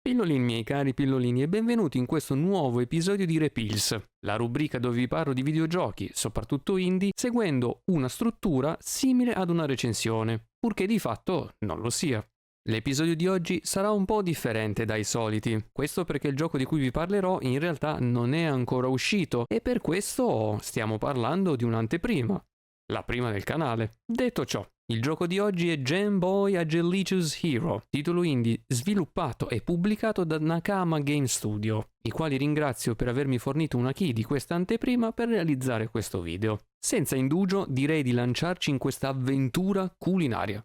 Pillolini miei cari pillolini e benvenuti in questo nuovo episodio di Repills, la rubrica dove vi parlo di videogiochi, soprattutto indie, seguendo una struttura simile ad una recensione, purché di fatto non lo sia. L'episodio di oggi sarà un po' differente dai soliti, questo perché il gioco di cui vi parlerò in realtà non è ancora uscito e per questo stiamo parlando di un'anteprima, la prima del canale. Detto ciò, il gioco di oggi è Game Boy Agelicious Hero, titolo indie sviluppato e pubblicato da Nakama Game Studio, i quali ringrazio per avermi fornito una key di questa anteprima per realizzare questo video. Senza indugio direi di lanciarci in questa avventura culinaria.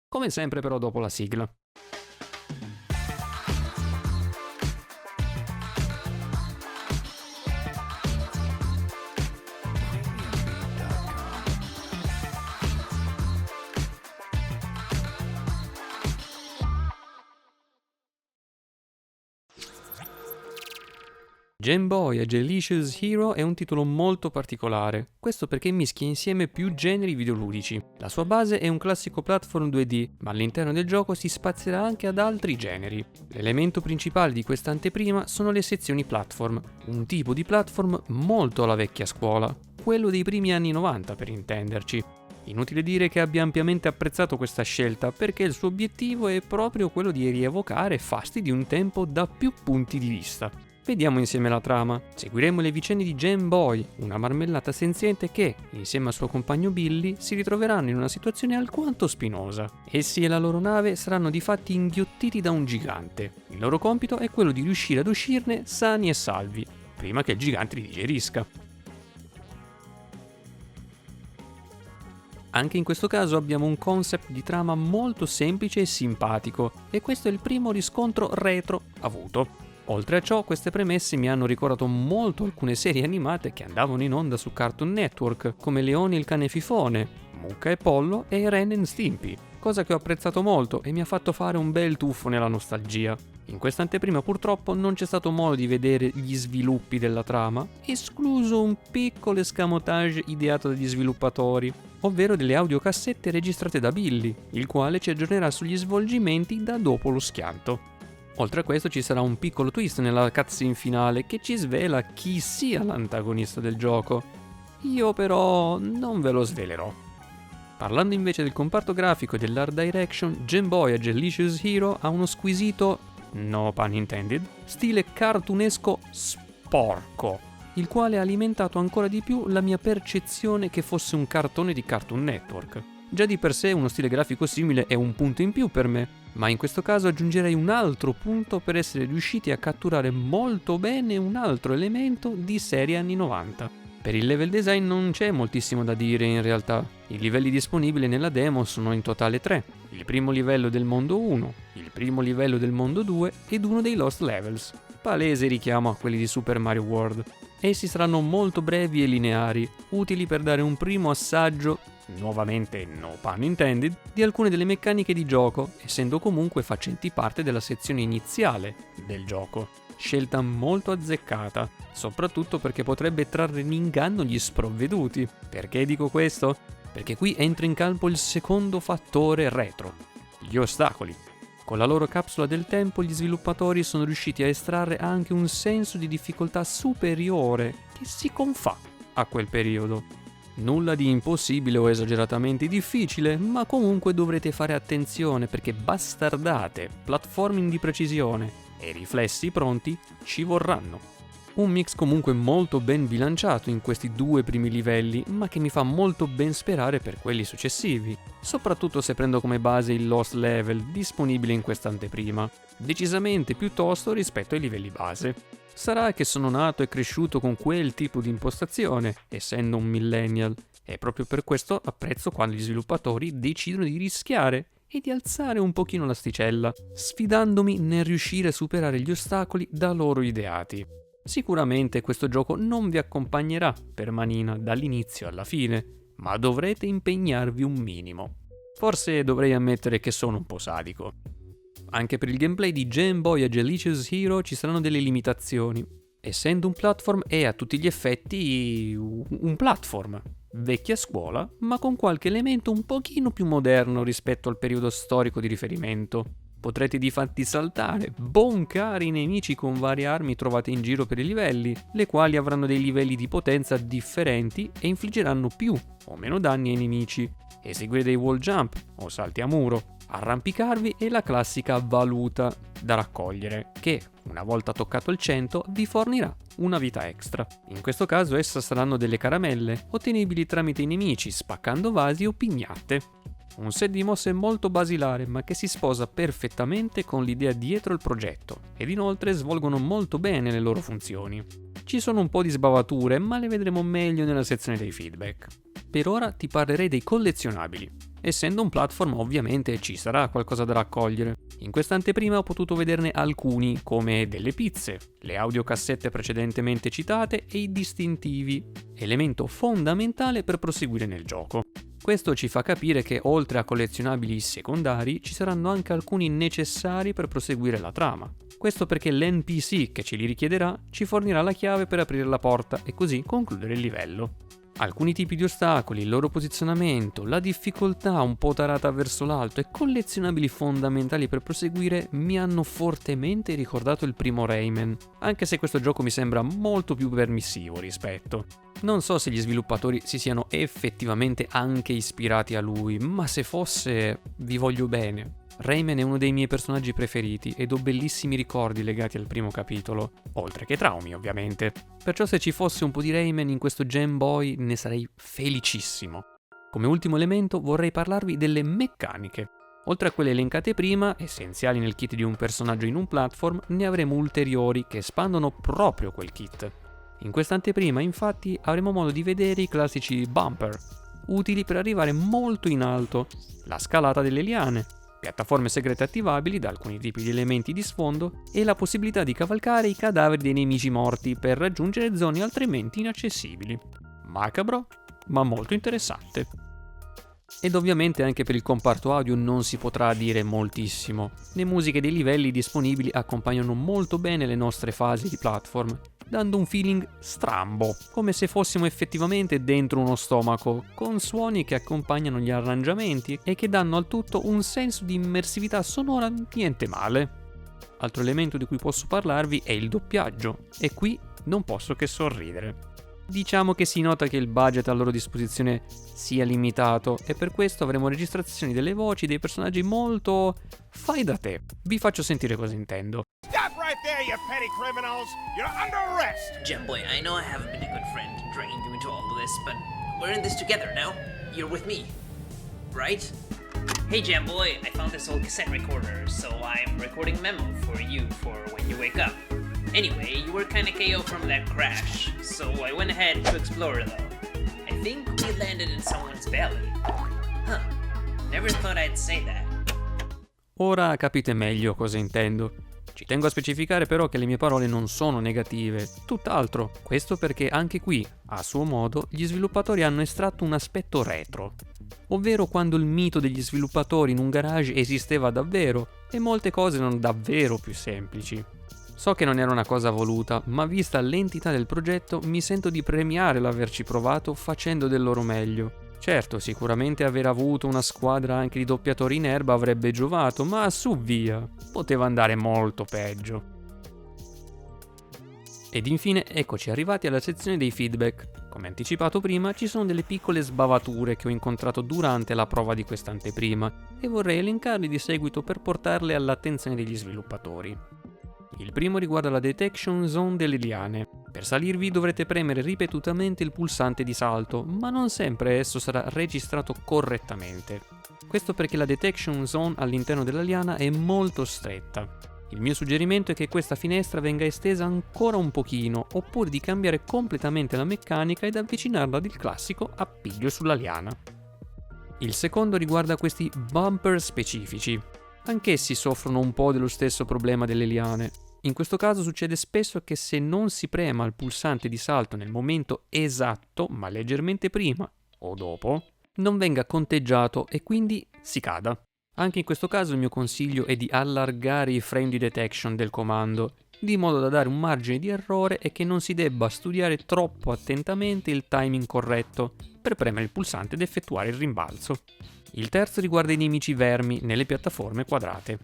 Come sempre però dopo la sigla. Game Boy Agelicious Hero è un titolo molto particolare, questo perché mischia insieme più generi videoludici. La sua base è un classico platform 2D, ma all'interno del gioco si spazierà anche ad altri generi. L'elemento principale di questa anteprima sono le sezioni platform, un tipo di platform molto alla vecchia scuola, quello dei primi anni 90 per intenderci. Inutile dire che abbia ampiamente apprezzato questa scelta perché il suo obiettivo è proprio quello di rievocare fasti di un tempo da più punti di vista. Vediamo insieme la trama. Seguiremo le vicende di Game Boy, una marmellata senziente che, insieme al suo compagno Billy, si ritroveranno in una situazione alquanto spinosa. Essi e la loro nave saranno difatti inghiottiti da un gigante. Il loro compito è quello di riuscire ad uscirne sani e salvi, prima che il gigante li digerisca. Anche in questo caso abbiamo un concept di trama molto semplice e simpatico, e questo è il primo riscontro retro avuto. Oltre a ciò, queste premesse mi hanno ricordato molto alcune serie animate che andavano in onda su Cartoon Network, come Leone il cane fifone, Mucca e Pollo e Ren and Stimpy, cosa che ho apprezzato molto e mi ha fatto fare un bel tuffo nella nostalgia. In questa anteprima purtroppo non c'è stato modo di vedere gli sviluppi della trama, escluso un piccolo escamotage ideato dagli sviluppatori, ovvero delle audiocassette registrate da Billy, il quale ci aggiornerà sugli svolgimenti da dopo lo schianto. Oltre a questo ci sarà un piccolo twist nella cutscene finale che ci svela chi sia l'antagonista del gioco. Io però non ve lo svelerò. Parlando invece del comparto grafico e dell'art direction, Game Boy Agelicious Hero ha uno squisito, no pun intended, stile cartunesco sporco, il quale ha alimentato ancora di più la mia percezione che fosse un cartone di Cartoon Network. Già di per sé uno stile grafico simile è un punto in più per me, ma in questo caso aggiungerei un altro punto per essere riusciti a catturare molto bene un altro elemento di serie anni 90. Per il level design non c'è moltissimo da dire in realtà. I livelli disponibili nella demo sono in totale 3. Il primo livello del mondo 1, il primo livello del mondo 2 ed uno dei Lost Levels. Palese richiamo a quelli di Super Mario World. Essi saranno molto brevi e lineari, utili per dare un primo assaggio, nuovamente no pun intended, di alcune delle meccaniche di gioco, essendo comunque facenti parte della sezione iniziale del gioco. Scelta molto azzeccata, soprattutto perché potrebbe trarre in inganno gli sprovveduti. Perché dico questo? Perché qui entra in campo il secondo fattore retro, gli ostacoli. Con la loro capsula del tempo gli sviluppatori sono riusciti a estrarre anche un senso di difficoltà superiore che si confà a quel periodo. Nulla di impossibile o esageratamente difficile, ma comunque dovrete fare attenzione perché bastardate, platforming di precisione e riflessi pronti ci vorranno. Un mix comunque molto ben bilanciato in questi due primi livelli, ma che mi fa molto ben sperare per quelli successivi, soprattutto se prendo come base il Lost Level disponibile in questa anteprima, decisamente più tosto rispetto ai livelli base. Sarà che sono nato e cresciuto con quel tipo di impostazione, essendo un millennial, e proprio per questo apprezzo quando gli sviluppatori decidono di rischiare e di alzare un pochino l'asticella, sfidandomi nel riuscire a superare gli ostacoli da loro ideati. Sicuramente questo gioco non vi accompagnerà per manina dall'inizio alla fine, ma dovrete impegnarvi un minimo. Forse dovrei ammettere che sono un po' sadico. Anche per il gameplay di Game Boy Agelicious Hero ci saranno delle limitazioni. Essendo un platform è a tutti gli effetti un platform, vecchia scuola, ma con qualche elemento un pochino più moderno rispetto al periodo storico di riferimento. Potrete difatti saltare, boncare i nemici con varie armi trovate in giro per i livelli, le quali avranno dei livelli di potenza differenti e infliggeranno più o meno danni ai nemici, eseguire dei wall jump o salti a muro, arrampicarvi e la classica valuta da raccogliere, che, una volta toccato il 100, vi fornirà una vita extra. In questo caso essa saranno delle caramelle, ottenibili tramite i nemici spaccando vasi o pignate. Un set di mosse molto basilare, ma che si sposa perfettamente con l'idea dietro il progetto, ed inoltre svolgono molto bene le loro funzioni. Ci sono un po' di sbavature, ma le vedremo meglio nella sezione dei feedback. Per ora ti parlerei dei collezionabili. Essendo un platform, ovviamente ci sarà qualcosa da raccogliere. In questa anteprima ho potuto vederne alcuni, come delle pizze, le audiocassette precedentemente citate e i distintivi, elemento fondamentale per proseguire nel gioco. Questo ci fa capire che oltre a collezionabili secondari ci saranno anche alcuni necessari per proseguire la trama. Questo perché l'NPC che ce li richiederà ci fornirà la chiave per aprire la porta e così concludere il livello. Alcuni tipi di ostacoli, il loro posizionamento, la difficoltà un po' tarata verso l'alto e collezionabili fondamentali per proseguire mi hanno fortemente ricordato il primo Rayman, anche se questo gioco mi sembra molto più permissivo rispetto. Non so se gli sviluppatori si siano effettivamente anche ispirati a lui, ma se fosse, vi voglio bene. Rayman è uno dei miei personaggi preferiti ed ho bellissimi ricordi legati al primo capitolo, oltre che traumi ovviamente. Perciò se ci fosse un po' di Rayman in questo Game Boy ne sarei felicissimo. Come ultimo elemento vorrei parlarvi delle meccaniche. Oltre a quelle elencate prima, essenziali nel kit di un personaggio in un platform, ne avremo ulteriori che espandono proprio quel kit. In questa anteprima infatti avremo modo di vedere i classici bumper, utili per arrivare molto in alto, la scalata delle liane, piattaforme segrete attivabili da alcuni tipi di elementi di sfondo e la possibilità di cavalcare i cadaveri dei nemici morti per raggiungere zone altrimenti inaccessibili. Macabro, ma molto interessante. Ed ovviamente anche per il comparto audio non si potrà dire moltissimo. Le musiche dei livelli disponibili accompagnano molto bene le nostre fasi di platform, dando un feeling strambo, come se fossimo effettivamente dentro uno stomaco, con suoni che accompagnano gli arrangiamenti e che danno al tutto un senso di immersività sonora niente male. Altro elemento di cui posso parlarvi è il doppiaggio, e qui non posso che sorridere. Diciamo che si nota che il budget a loro disposizione sia limitato e per questo avremo registrazioni delle voci dei personaggi molto fai da te. Vi faccio sentire cosa intendo. Stop right there, you petty criminals! You're under arrest! Jamboy, I know I haven't been a good friend and dragging you into all of this, but we're in this together now. You're with me, right? Hey Jamboy, I found this old cassette recorder, so I'm recording a memo for you for when you wake up. Anyway, you were kinda KO from that crash, so I went ahead to explore though. I think we landed in someone's belly. Huh, never thought I'd say that. Ora capite meglio cosa intendo. Ci tengo a specificare però che le mie parole non sono negative, tutt'altro. Questo perché anche qui, a suo modo, gli sviluppatori hanno estratto un aspetto retro, ovvero quando il mito degli sviluppatori in un garage esisteva davvero e molte cose erano davvero più semplici. So che non era una cosa voluta, ma vista l'entità del progetto mi sento di premiare l'averci provato facendo del loro meglio. Certo, sicuramente aver avuto una squadra anche di doppiatori in erba avrebbe giovato, ma su via, poteva andare molto peggio. Ed infine eccoci arrivati alla sezione dei feedback. Come anticipato prima, ci sono delle piccole sbavature che ho incontrato durante la prova di quest'anteprima e vorrei elencarli di seguito per portarle all'attenzione degli sviluppatori. Il primo riguarda la detection zone delle liane. Per salirvi dovrete premere ripetutamente il pulsante di salto, ma non sempre esso sarà registrato correttamente. Questo perché la detection zone all'interno della liana è molto stretta. Il mio suggerimento è che questa finestra venga estesa ancora un pochino, oppure di cambiare completamente la meccanica ed avvicinarla al classico appiglio sulla liana. Il secondo riguarda questi bumper specifici. Anch'essi soffrono un po' dello stesso problema delle liane. In questo caso succede spesso che se non si prema il pulsante di salto nel momento esatto, ma leggermente prima o dopo, non venga conteggiato e quindi si cada. Anche in questo caso il mio consiglio è di allargare i frame di detection del comando, di modo da dare un margine di errore e che non si debba studiare troppo attentamente il timing corretto per premere il pulsante ed effettuare il rimbalzo. Il terzo riguarda i nemici vermi nelle piattaforme quadrate.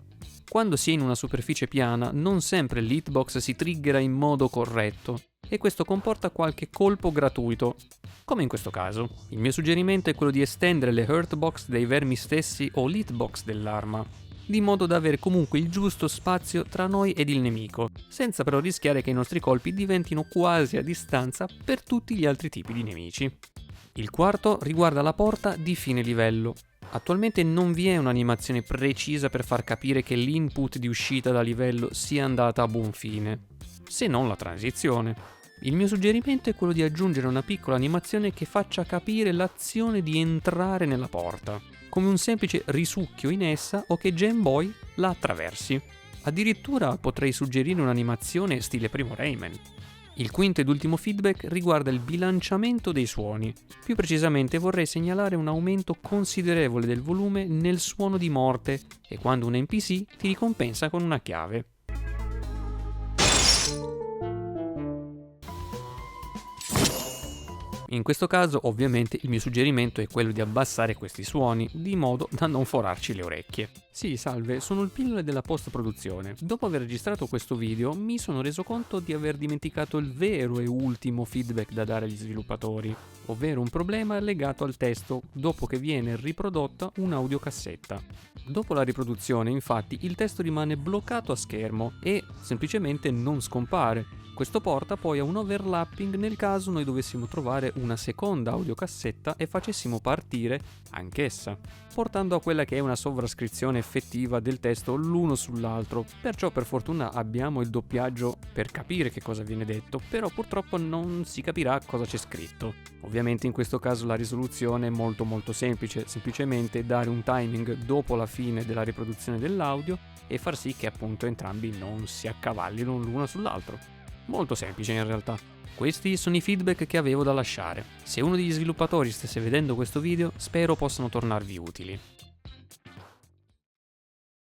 Quando si è in una superficie piana, non sempre l'hitbox si triggera in modo corretto e questo comporta qualche colpo gratuito, come in questo caso. Il mio suggerimento è quello di estendere le hurtbox dei vermi stessi o l'hitbox dell'arma, di modo da avere comunque il giusto spazio tra noi ed il nemico, senza però rischiare che i nostri colpi diventino quasi a distanza per tutti gli altri tipi di nemici. Il quarto riguarda la porta di fine livello. Attualmente non vi è un'animazione precisa per far capire che l'input di uscita da livello sia andata a buon fine, se non la transizione. Il mio suggerimento è quello di aggiungere una piccola animazione che faccia capire l'azione di entrare nella porta, come un semplice risucchio in essa o che Game Boy la attraversi. Addirittura potrei suggerire un'animazione stile primo Rayman. Il quinto ed ultimo feedback riguarda il bilanciamento dei suoni. Più precisamente vorrei segnalare un aumento considerevole del volume nel suono di morte e quando un NPC ti ricompensa con una chiave. In questo caso, ovviamente, il mio suggerimento è quello di abbassare questi suoni, di modo da non forarci le orecchie. Sì, salve, sono il Pillole della post-produzione. Dopo aver registrato questo video, mi sono reso conto di aver dimenticato il vero e ultimo feedback da dare agli sviluppatori, ovvero un problema legato al testo dopo che viene riprodotta un'audiocassetta. Dopo la riproduzione, infatti, il testo rimane bloccato a schermo e semplicemente non scompare. Questo porta poi a un overlapping nel caso noi dovessimo trovare una seconda audiocassetta e facessimo partire anch'essa, portando a quella che è una sovrascrizione effettiva del testo l'uno sull'altro. Perciò per fortuna abbiamo il doppiaggio per capire che cosa viene detto, però purtroppo non si capirà cosa c'è scritto. Ovviamente in questo caso la risoluzione è molto semplice, semplicemente dare un timing dopo la fine della riproduzione dell'audio e far sì che appunto entrambi non si accavallino l'uno sull'altro. Molto semplice in realtà. Questi sono i feedback che avevo da lasciare. Se uno degli sviluppatori stesse vedendo questo video, spero possano tornarvi utili.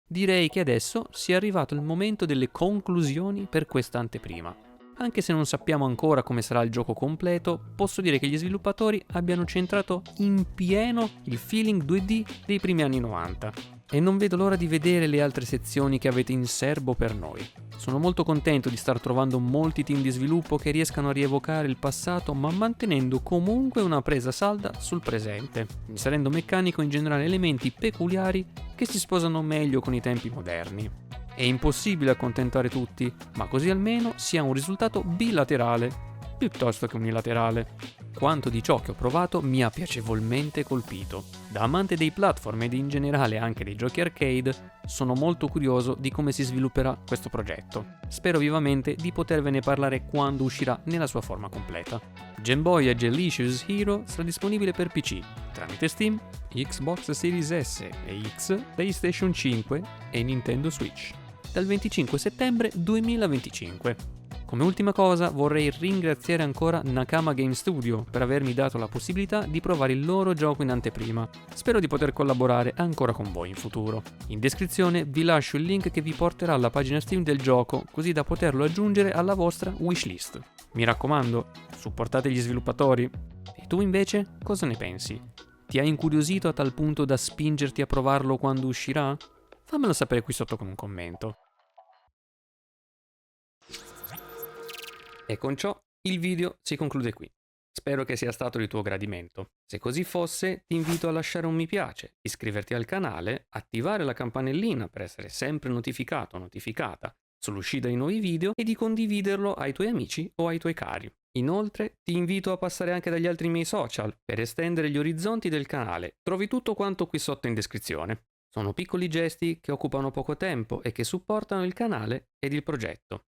Direi che adesso sia arrivato il momento delle conclusioni per questa anteprima. Anche se non sappiamo ancora come sarà il gioco completo, posso dire che gli sviluppatori abbiano centrato in pieno il feeling 2D dei primi anni 90. E non vedo l'ora di vedere le altre sezioni che avete in serbo per noi. Sono molto contento di star trovando molti team di sviluppo che riescano a rievocare il passato ma mantenendo comunque una presa salda sul presente, inserendo meccanico in generale elementi peculiari che si sposano meglio con i tempi moderni. È impossibile accontentare tutti, ma così almeno si ha un risultato bilaterale piuttosto che unilaterale. Quanto di ciò che ho provato mi ha piacevolmente colpito. Da amante dei platform ed in generale anche dei giochi arcade, sono molto curioso di come si svilupperà questo progetto. Spero vivamente di potervene parlare quando uscirà nella sua forma completa. Game Boy Agelicious Hero sarà disponibile per PC, tramite Steam, Xbox Series S e X, PlayStation 5 e Nintendo Switch, dal 25 settembre 2025. Come ultima cosa vorrei ringraziare ancora Nakama Game Studio per avermi dato la possibilità di provare il loro gioco in anteprima. Spero di poter collaborare ancora con voi in futuro. In descrizione vi lascio il link che vi porterà alla pagina Steam del gioco, così da poterlo aggiungere alla vostra wishlist. Mi raccomando, supportate gli sviluppatori. E tu invece cosa ne pensi? Ti ha incuriosito a tal punto da spingerti a provarlo quando uscirà? Fammelo sapere qui sotto con un commento. E con ciò il video si conclude qui. Spero che sia stato di tuo gradimento. Se così fosse, ti invito a lasciare un mi piace, iscriverti al canale, attivare la campanellina per essere sempre notificato o notificata sull'uscita di nuovi video e di condividerlo ai tuoi amici o ai tuoi cari. Inoltre, ti invito a passare anche dagli altri miei social per estendere gli orizzonti del canale. Trovi tutto quanto qui sotto in descrizione. Sono piccoli gesti che occupano poco tempo e che supportano il canale ed il progetto.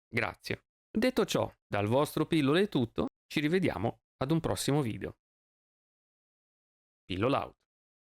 Grazie. Detto ciò, dal vostro Pillole è tutto, ci rivediamo ad un prossimo video. Pillola out.